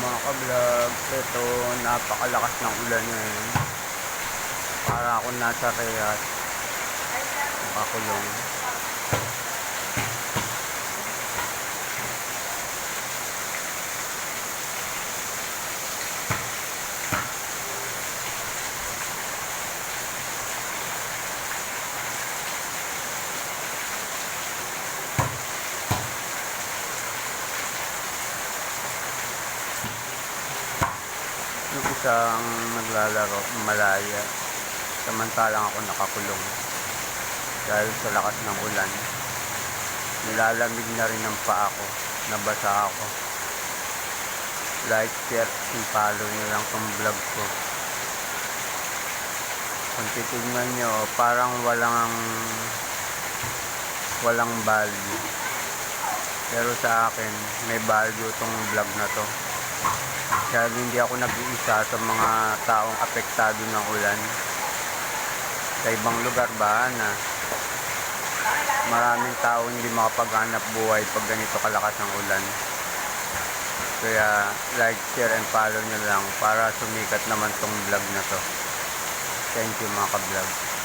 mga ka-vlog, ito napakalakas ng ulan ngayon. Para ako nasa Riyadh, nakakulong. Yung isang naglalaro, malaya. Samantalang ako nakakulong. Dahil sa lakas ng ulan. Nilalamig na rin ang paa ko. Nabasa ako. Like, share, and follow nyo lang tong vlog ko. Kung titignan nyo, parang walang value. Pero sa akin, may value tong vlog na to. Dahil hindi ako nag-iisa sa mga taong apektado ng ulan. Sa ibang lugar ba na maraming tao hindi makapaghanap buhay pag ganito kalakas ang ulan. Kaya like, share, and follow nyo lang para sumikat naman tong vlog na to. Thank you mga ka-vlog.